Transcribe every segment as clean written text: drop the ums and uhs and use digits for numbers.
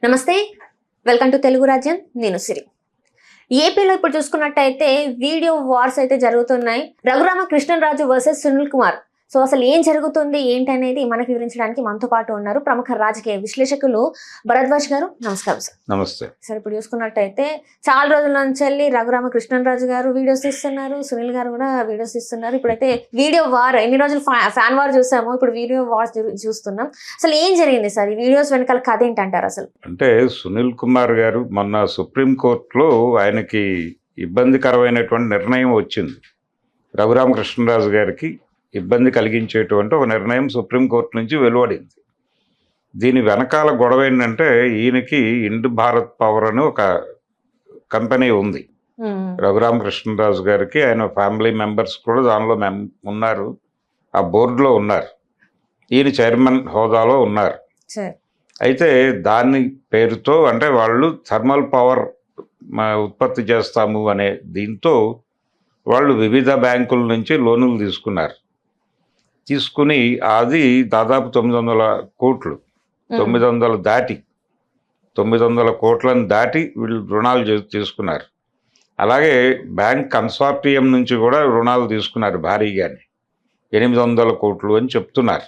నమస్తే, welcome to Telugu రాజ్యం. నేను సిరి. ఏపీలో ఇప్పుడు చూసుకున్నట్టయితే వీడియో వార్స్ అయితే జరుగుతున్నాయి. రఘురామ కృష్ణరాజు వర్సెస్ సునీల్ కుమార్. సో అసలు ఏం జరుగుతుంది ఏంటి అనేది మనకు వివరించడానికి మనతో పాటు ఉన్నారు ప్రముఖ రాజకీయ విశ్లేషకులు భరద్వాజ్ గారు. నమస్కారం సార్. నమస్తే సార్, ఇప్పుడు చూసుకున్నట్టయితే చాలా రోజుల నుంచి వెళ్ళి రఘురామ కృష్ణరాజు గారు వీడియోస్ ఇస్తున్నారు, సునీల్ గారు కూడా వీడియోస్ ఇస్తున్నారు. ఇప్పుడైతే వీడియో వార్, ఎన్ని రోజులు ఫ్యాన్ వార్ చూసాము, ఇప్పుడు వీడియో వార్ చూస్తున్నాం. అసలు ఏం జరిగింది సార్? ఈ వీడియోస్ వెనకాల కథ ఏంటంటారు అసలు? అంటే సునీల్ కుమార్ గారు మొన్న సుప్రీంకోర్టులో ఆయనకి ఇబ్బందికరమైనటువంటి నిర్ణయం వచ్చింది. రఘురామకృష్ణరాజు గారికి ఇబ్బంది కలిగించేటువంటి ఒక నిర్ణయం సుప్రీంకోర్టు నుంచి వెలువడింది. దీని వెనకాల గొడవ ఏంటంటే, ఈయనకి ఇండ్ భారత్ పవర్ అని ఒక కంపెనీ ఉంది. రఘురామకృష్ణరాజు గారికి ఆయన ఫ్యామిలీ మెంబర్స్ కూడా దానిలో ఉన్నారు, ఆ బోర్డులో ఉన్నారు. ఈయన చైర్మన్ హోదాలో ఉన్నారు. అయితే దాని పేరుతో అంటే వాళ్ళు థర్మల్ పవర్ ఉత్పత్తి చేస్తాము అనే దీంతో వాళ్ళు వివిధ బ్యాంకుల నుంచి లోనులు తీసుకుని అది దాదాపు 900 కోట్లు, 900 కోట్లను దాటి వీళ్ళు రుణాలు తీసుకున్నారు. అలాగే బ్యాంక్ కన్సార్టియం నుంచి కూడా రుణాలు తీసుకున్నారు భారీగానే, 800 కోట్లు అని చెప్తున్నారు.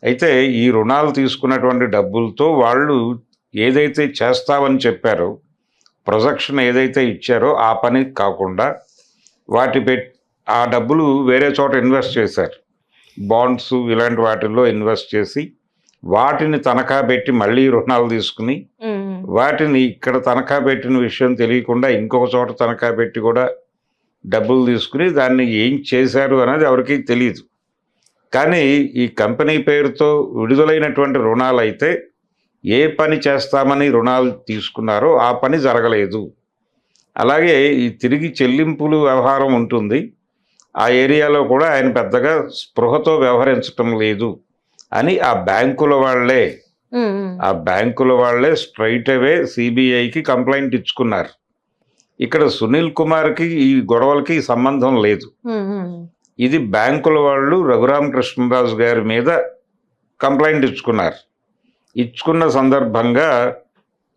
అయితే ఈ రుణాలు తీసుకున్నటువంటి డబ్బులతో వాళ్ళు ఏదైతే చేస్తామని చెప్పారో, ప్రొజెక్షన్ ఏదైతే ఇచ్చారో ఆ పని కాకుండా ఆ డబ్బులు వేరే చోట ఇన్వెస్ట్ చేశారు. బాండ్స్ ఇలాంటి వాటిల్లో ఇన్వెస్ట్ చేసి వాటిని తనఖా పెట్టి మళ్ళీ రుణాలు తీసుకుని వాటిని ఇక్కడ తనఖా పెట్టిన విషయం తెలియకుండా ఇంకొక చోట తనఖా పెట్టి కూడా డబ్బులు తీసుకుని దాన్ని ఏం చేశారు అనేది ఎవరికీ తెలియదు. కానీ ఈ కంపెనీ పేరుతో విడుదలైనటువంటి రుణాలు అయితే ఏ పని చేస్తామని రుణాలు తీసుకున్నారో ఆ పని జరగలేదు. అలాగే ఈ తిరిగి చెల్లింపులు వ్యవహారం ఉంటుంది, ఆ ఏరియాలో కూడా ఆయన పెద్దగా స్పృహతో వ్యవహరించటం లేదు అని ఆ బ్యాంకుల వాళ్ళే స్ట్రైట్ అవే సిబిఐకి కంప్లైంట్ ఇచ్చుకున్నారు. ఇక్కడ సునీల్ కుమార్కి ఈ గొడవలకి సంబంధం లేదు. ఇది బ్యాంకుల వాళ్ళు రఘురామకృష్ణరాజు గారి మీద కంప్లైంట్ ఇచ్చుకున్న సందర్భంగా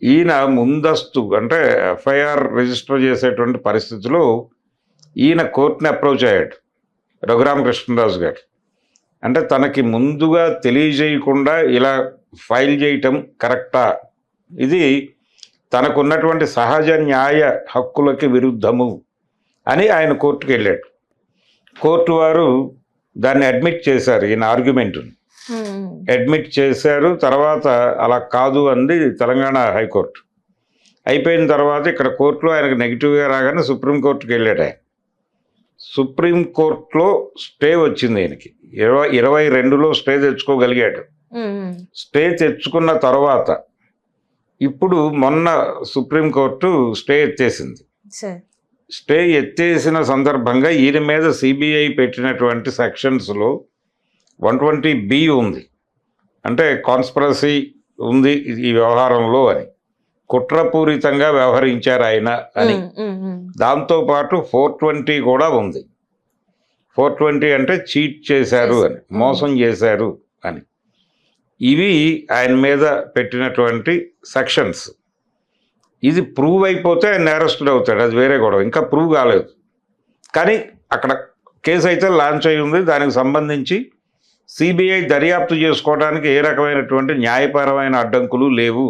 ఈయన ముందస్తు అంటే ఎఫ్ఐఆర్ రిజిస్టర్ చేసేటువంటి పరిస్థితిలో ఈయన కోర్టుని అప్రోచ్ అయ్యాడు రఘురామకృష్ణరాజు గారు. అంటే తనకి ముందుగా తెలియజేయకుండా ఇలా ఫైల్ చేయటం కరెక్టా, ఇది తనకున్నటువంటి సహజ న్యాయ హక్కులకి విరుద్ధము అని ఆయన కోర్టుకు వెళ్ళాడు. కోర్టు వారు దాన్ని అడ్మిట్ చేశారు, ఈయన ఆర్గ్యుమెంటుని అడ్మిట్ చేశారు. తర్వాత అలా కాదు అంది తెలంగాణ హైకోర్టు. అయిపోయిన తర్వాత ఇక్కడ కోర్టులో ఆయనకు నెగిటివ్గా రాగానే సుప్రీంకోర్టుకి వెళ్ళాడు. ఆయన సుప్రీంకోర్టులో స్టే వచ్చింది ఆయనకి. 2022లో స్టే తెచ్చుకోగలిగాడు. స్టే తెచ్చుకున్న తర్వాత ఇప్పుడు మొన్న సుప్రీంకోర్టు స్టే ఎత్తేసింది. స్టే ఎత్తేసిన సందర్భంగా ఈయన మీద సిబిఐ పెట్టినటువంటి సెక్షన్స్లో 120B ఉంది. అంటే కాన్స్పిరసీ ఉంది ఈ వ్యవహారంలో అని, కుట్రపూరితంగా వ్యవహరించారు ఆయన అని. దాంతోపాటు 420 కూడా ఉంది. 420 అంటే చీట్ చేశారు అని, మోసం చేశారు అని. ఇవి ఆయన మీద పెట్టినటువంటి సెక్షన్స్. ఇది ప్రూవ్ అయిపోతే ఆయన నేరస్తుడు అవుతాడు, అది వేరే గొడవ. ఇంకా ప్రూవ్ కాలేదు, కానీ అక్కడ కేసు అయితే లాంచ్ అయి ఉంది. దానికి సంబంధించి సిబిఐ దర్యాప్తు చేసుకోవడానికి ఏ రకమైనటువంటి న్యాయపరమైన అడ్డంకులు లేవు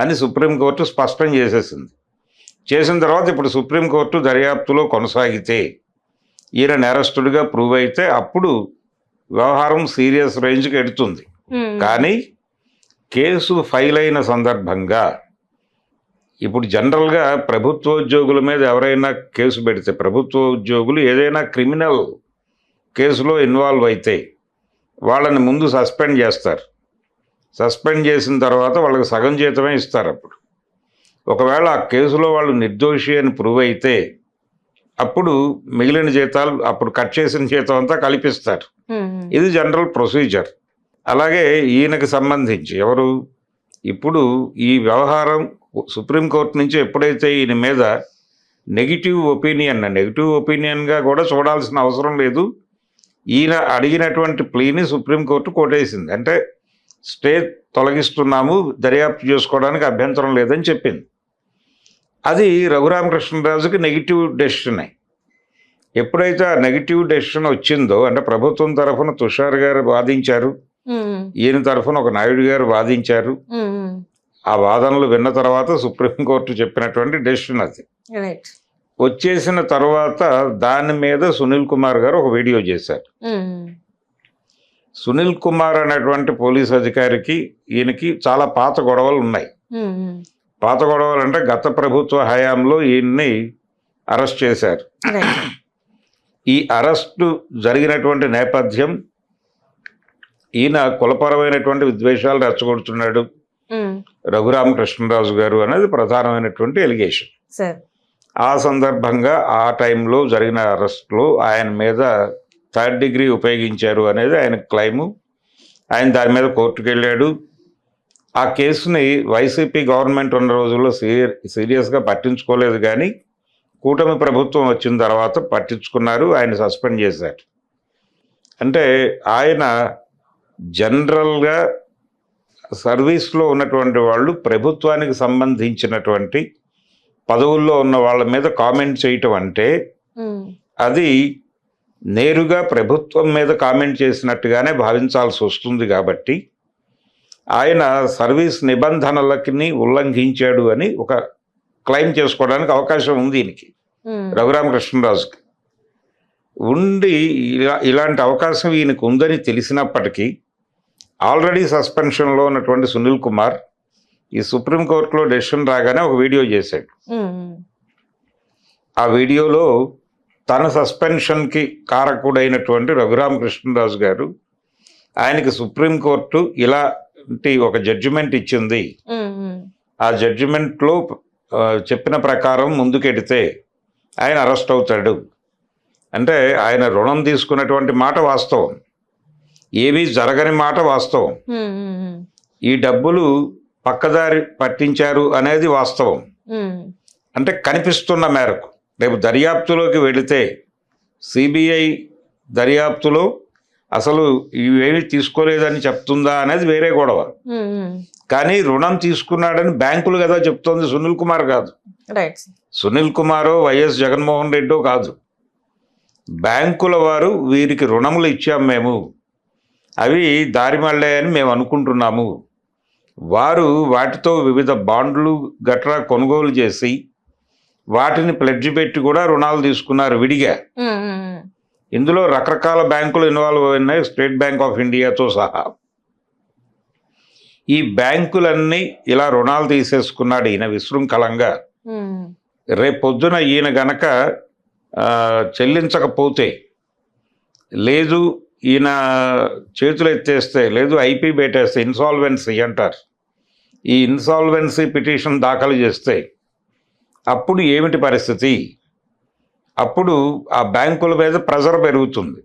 అని సుప్రీంకోర్టు స్పష్టం చేసేసింది. చేసిన తర్వాత ఇప్పుడు సుప్రీంకోర్టు దర్యాప్తులో కొనసాగితే ఈయన నేరస్తుడిగా ప్రూవ్ అయితే అప్పుడు వ్యవహారం సీరియస్ రేంజ్కి ఎడుతుంది. కానీ కేసు ఫైల్ అయిన సందర్భంగా ఇప్పుడు జనరల్గా ప్రభుత్వోద్యోగుల మీద ఎవరైనా కేసు పెడితే, ప్రభుత్వోద్యోగులు ఏదైనా క్రిమినల్ కేసులో ఇన్వాల్వ్ అయితే వాళ్ళని ముందు సస్పెండ్ చేస్తారు. సస్పెండ్ చేసిన తర్వాత వాళ్ళకి సగం జీతమే ఇస్తారు. అప్పుడు ఒకవేళ ఆ కేసులో వాళ్ళు నిర్దోషి అని ప్రూవ్ అయితే అప్పుడు మిగిలిన జీతాలు, అప్పుడు కట్ చేసిన జీతం అంతా కల్పిస్తారు. ఇది జనరల్ ప్రొసీజర్. అలాగే ఈయనకి సంబంధించి ఇప్పుడు ఈ వ్యవహారం సుప్రీంకోర్టు నుంచి ఎప్పుడైతే ఈయన మీద నెగిటివ్ ఒపీనియన్గా కూడా చూడాల్సిన అవసరం లేదు, ఈయన అడిగినటువంటి ప్లీని సుప్రీంకోర్టు కొట్టేసింది. అంటే స్టే తొలగిస్తున్నాము, దర్యాప్తు చేసుకోవడానికి అభ్యంతరం లేదని చెప్పింది. అది రఘురామకృష్ణరాజుకి నెగిటివ్ డెసిషన్. ఎప్పుడైతే ఆ నెగిటివ్ డెసిషన్ వచ్చిందో, అంటే ప్రభుత్వం తరఫున తుషార్ గారు వాదించారు, ఈయన తరఫున ఒక నాయుడు గారు వాదించారు. ఆ వాదనలు విన్న తర్వాత సుప్రీంకోర్టు చెప్పినటువంటి డెసిషన్ అది వచ్చేసిన తర్వాత దాని మీద సునీల్ కుమార్ గారు ఒక వీడియో చేశారు. సునీల్ కుమార్ అనేటువంటి పోలీస్ అధికారికి ఈయనకి చాలా పాత గొడవలు ఉన్నాయి. పాత గొడవలు అంటే గత ప్రభుత్వ హయాంలో ఈయన్ని అరెస్ట్ చేశారు. ఈ అరెస్టు జరిగినటువంటి నేపథ్యం, ఈయన కులపరమైనటువంటి విద్వేషాలు రెచ్చగొడుతున్నాడు రఘురామకృష్ణరాజు గారు అనేది ప్రధానమైనటువంటి ఎలిగేషన్. ఆ సందర్భంగా ఆ టైంలో జరిగిన అరెస్టులో ఆయన మీద 3rd డిగ్రీ ఉపయోగించారు అనేది ఆయన క్లైము. ఆయన దాని మీద కోర్టుకు వెళ్ళాడు. ఆ కేసుని వైసీపీ గవర్నమెంట్ ఉన్న రోజుల్లో సీరియస్గా పట్టించుకోలేదు, కానీ కూటమి ప్రభుత్వం వచ్చిన తర్వాత పట్టించుకున్నారు, ఆయన సస్పెండ్ చేశారు. అంటే ఆయన జనరల్గా సర్వీస్లో ఉన్నటువంటి వాళ్ళు ప్రభుత్వానికి సంబంధించినటువంటి పదవుల్లో ఉన్న వాళ్ళ మీద కామెంట్ చేయటం అంటే అది నేరుగా ప్రభుత్వం మీద కామెంట్ చేసినట్టుగానే భావించాల్సి వస్తుంది. కాబట్టి ఆయన సర్వీస్ నిబంధనలకి ఉల్లంఘించాడు అని ఒక క్లెయిమ్ చేసుకోవడానికి అవకాశం ఉంది ఈయనకి, రఘురామకృష్ణరాజుకి ఉండి. ఇలాంటి అవకాశం ఈయనకు ఉందని తెలిసినప్పటికీ ఆల్రెడీ సస్పెన్షన్లో ఉన్నటువంటి సునీల్ కుమార్ ఈ సుప్రీంకోర్టులో డెసిషన్ రాగానే ఒక వీడియో చేశాడు. ఆ వీడియోలో తన సస్పెన్షన్కి కారకుడైనటువంటి రఘురామకృష్ణరాజు గారు, ఆయనకి సుప్రీంకోర్టు ఇలాంటి ఒక జడ్జిమెంట్ ఇచ్చింది, ఆ జడ్జిమెంట్లో చెప్పిన ప్రకారం ముందుకెడితే ఆయన అరెస్ట్ అవుతాడు, అంటే ఆయన రుణం తీసుకున్నటువంటి మాట వాస్తవం, ఏమీ జరగని మాట వాస్తవం, ఈ డబ్బులు పక్కదారి పట్టించారు అనేది వాస్తవం, అంటే కనిపిస్తున్న మేరకు. రేపు దర్యాప్తులోకి వెళితే సిబిఐ దర్యాప్తులో అసలు ఇవేమి తీసుకోలేదని చెప్తుందా అనేది వేరే గొడవ. కానీ రుణం తీసుకున్నాడని బ్యాంకులు కదా చెప్తోంది, సునీల్ కుమార్ కాదు. సునీల్ కుమారో వైఎస్ జగన్మోహన్ రెడ్డో కాదు, బ్యాంకుల వారు వీరికి రుణములు ఇచ్చాం మేము, అవి దారి మళ్ళాయని మేము అనుకుంటున్నాము. వారు వాటితో వివిధ బాండ్లు గట్రా కొనుగోలు చేసి వాటిని ప్లెడ్జ్ పెట్టి కూడా రుణాలు తీసుకున్నారు విడిగా. ఇందులో రకరకాల బ్యాంకులు ఇన్వాల్వ్ అయినాయి, స్టేట్ బ్యాంక్ ఆఫ్ ఇండియాతో సహా. ఈ బ్యాంకులన్నీ ఇలా రుణాలు తీసేసుకున్నాడు ఈయన విశృంఖలంగా. రేపొద్దున ఈయన గనక చెల్లించకపోతే, లేదు ఈయన చేతులు ఎత్తేస్తే, లేదు ఐపీ పెట్టేస్తే, ఇన్సాల్వెన్సీ అంటారు, ఈ ఇన్సాల్వెన్సీ పిటిషన్ దాఖలు చేస్తే అప్పుడు ఏమిటి పరిస్థితి? అప్పుడు ఆ బ్యాంకుల మీద ప్రెజర్ పెరుగుతుంది.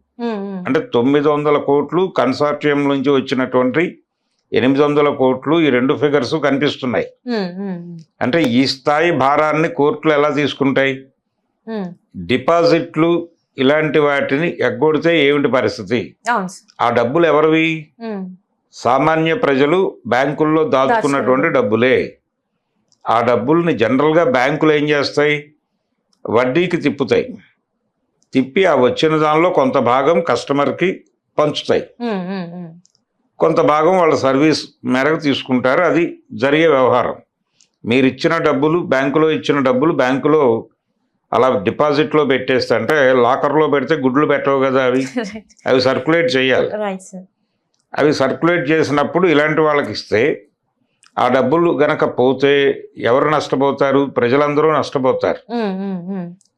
అంటే 900 కోట్లు కన్సార్టియం నుంచి వచ్చినటువంటి 800 కోట్లు, ఈ రెండు ఫిగర్స్ కనిపిస్తున్నాయి. అంటే ఈ స్థాయి భారాన్ని కోర్టులు ఎలా తీసుకుంటాయి? డిపాజిట్లు ఇలాంటి వాటిని ఎగ్గొడితే ఏమిటి పరిస్థితి? ఆ డబ్బులు ఎవరివి? సామాన్య ప్రజలు బ్యాంకుల్లో దాచుకున్నటువంటి డబ్బులే. ఆ డబ్బుల్ని జనరల్గా బ్యాంకులు ఏం చేస్తాయి? వడ్డీకి తిప్పుతాయి, తిప్పి ఆ వచ్చిన దానిలో కొంత భాగం కస్టమర్కి పంచుతాయి, కొంత భాగం వాళ్ళ సర్వీస్ మేరకు తీసుకుంటారు. అది జరిగే వ్యవహారం. మీరు ఇచ్చిన డబ్బులు, బ్యాంకులో ఇచ్చిన డబ్బులు బ్యాంకులో అలా డిపాజిట్లో పెట్టేస్తే, అంటే లాకర్లో పెడితే గుడ్లు పెట్టవు కదా, అవి సర్క్యులేట్ చేయాలి. అవి సర్క్యులేట్ చేసినప్పుడు ఇలాంటి వాళ్ళకి ఇస్తే ఆ డబ్బులు గనక పోతే ఎవరు నష్టపోతారు? ప్రజలందరూ నష్టపోతారు.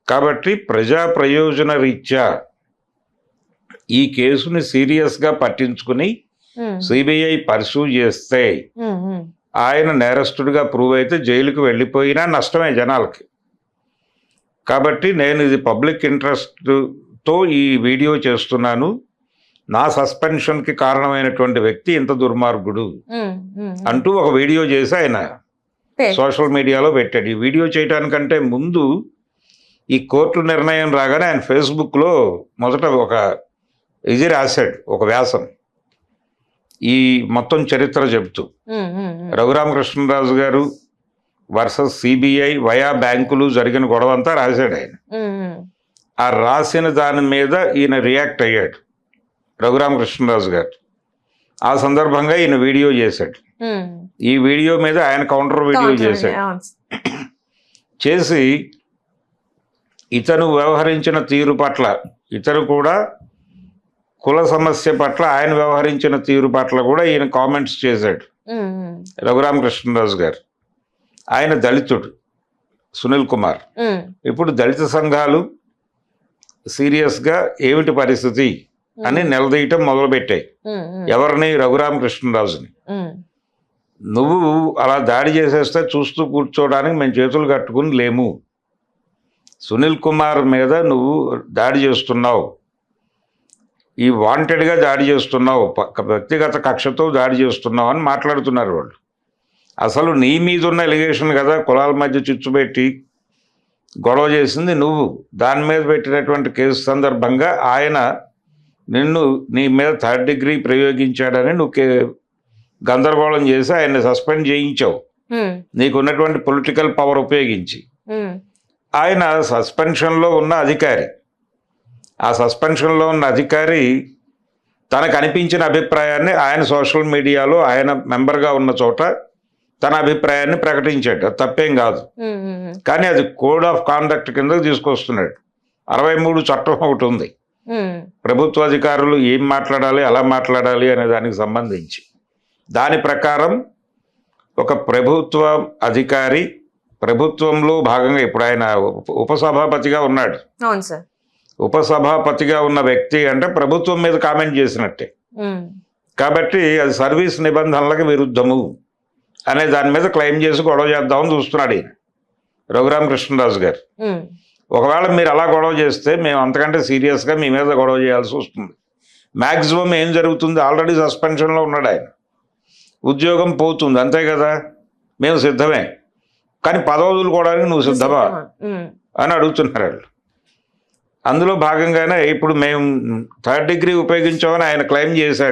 కాబట్టి ప్రజా ప్రయోజన రీత్యా ఈ కేసుని సీరియస్గా పట్టించుకుని సిబిఐ పర్సూ చేస్తే ఆయన నేరస్తుడిగా ప్రూవ్ అయితే జైలుకి వెళ్ళిపోయినా నష్టమే జనాలకి. కాబట్టి నేను ఇది పబ్లిక్ ఇంట్రెస్ట్తో ఈ వీడియో చేస్తున్నాను. నా సస్పెన్షన్కి కారణమైనటువంటి వ్యక్తి ఇంత దుర్మార్గుడు అంటూ ఒక వీడియో చేసి ఆయన సోషల్ మీడియాలో పెట్టాడు. ఈ వీడియో చేయడానికంటే ముందు ఈ కోర్టు నిర్ణయం రాగానే ఆయన ఫేస్బుక్లో మొదట ఒక ఇది రాశాడు, ఒక వ్యాసం. ఈ మొత్తం చరిత్ర చెబుతూ రఘురామకృష్ణరాజు గారు వర్సెస్ సిబిఐ వయా బ్యాంకులు జరిగిన గొడవ అంతా రాశాడు ఆయన. ఆ రాసిన దాని మీద ఈయన రియాక్ట్ అయ్యాడు రఘురామకృష్ణరాజు గారు. ఆ సందర్భంగా ఈయన వీడియో చేశాడు. ఈ వీడియో మీద ఆయన కౌంటర్ వీడియో చేశాడు. చేసి ఇతను వ్యవహరించిన తీరు పట్ల, ఇతను కూడా కుల సమస్య పట్ల ఆయన వ్యవహరించిన తీరు పట్ల కూడా ఈయన కామెంట్స్ చేశాడు రఘురామకృష్ణరాజు గారు. ఆయన దళితుడు సునీల్ కుమార్. ఇప్పుడు దళిత సంఘాలు సీరియస్గా ఏమిటి పరిస్థితి అని నిలదీయటం మొదలుపెట్టాయి. ఎవరిని? రఘురామకృష్ణరాజుని. నువ్వు అలా దాడి చేసేస్తే చూస్తూ కూర్చోవడానికి మేము చేతులు కట్టుకుని లేము. సునీల్ కుమార్ మీద నువ్వు దాడి చేస్తున్నావు, ఈ వాంటెడ్గా దాడి చేస్తున్నావు, వ్యక్తిగత కక్షతో దాడి చేస్తున్నావు అని మాట్లాడుతున్నారు వాళ్ళు. అసలు నీ మీద ఉన్న ఎలిగేషన్ కదా కులాల మధ్య చిచ్చుపెట్టి గొడవ చేసింది నువ్వు. దాని మీద పెట్టినటువంటి కేసు సందర్భంగా ఆయన నిన్ను నీ మీద 3rd డిగ్రీ ప్రయోగించాడని నువ్వు గందరగోళం చేసి ఆయన్ని సస్పెండ్ చేయించావు నీకున్నటువంటి పొలిటికల్ పవర్ ఉపయోగించి. ఆయన సస్పెన్షన్లో ఉన్న అధికారి. ఆ సస్పెన్షన్లో ఉన్న అధికారి తనకు అనిపించిన అభిప్రాయాన్ని ఆయన సోషల్ మీడియాలో ఆయన మెంబర్గా ఉన్న చోట తన అభిప్రాయాన్ని ప్రకటించాడు. అది తప్పేం కాదు. కానీ అది కోడ్ ఆఫ్ కాండక్ట్ కింద తీసుకొస్తున్నాడు. 63 చట్టం ఒకటి ఉంది, ప్రభుత్వ అధికారులు ఏం మాట్లాడాలి, ఎలా మాట్లాడాలి అనే దానికి సంబంధించి. దాని ప్రకారం ఒక ప్రభుత్వ అధికారి ప్రభుత్వంలో భాగంగా, ఇప్పుడు ఆయన ఉపసభాపతిగా ఉన్నాడు. అవును సార్. ఉపసభాపతిగా ఉన్న వ్యక్తి అంటే ప్రభుత్వం మీద కామెంట్ చేసినట్టే. కాబట్టి అది సర్వీస్ నిబంధనలకు విరుద్ధము అనే దాని మీద క్లెయిమ్ చేసి గొడవ చేద్దామని చూస్తున్నాడు ఈయన రఘురామకృష్ణరాజు గారు. ఒకవేళ మీరు అలా గొడవ చేస్తే మేము అంతకంటే సీరియస్గా మీ మీద గొడవ చేయాల్సి వస్తుంది. మ్యాక్సిమం ఏం జరుగుతుంది, ఆల్రెడీ సస్పెన్షన్లో ఉన్నాడు ఆయన, ఉద్యోగం పోతుంది, అంతే కదా. మేము సిద్ధమే, కానీ పదవి వదులుకోవడానికి నువ్వు సిద్ధమా అని అడుగుతున్నారు వాళ్ళు. అందులో భాగంగానే ఇప్పుడు మేము 3rd డిగ్రీ ఉపయోగించామని ఆయన క్లెయిమ్ చేశాడు.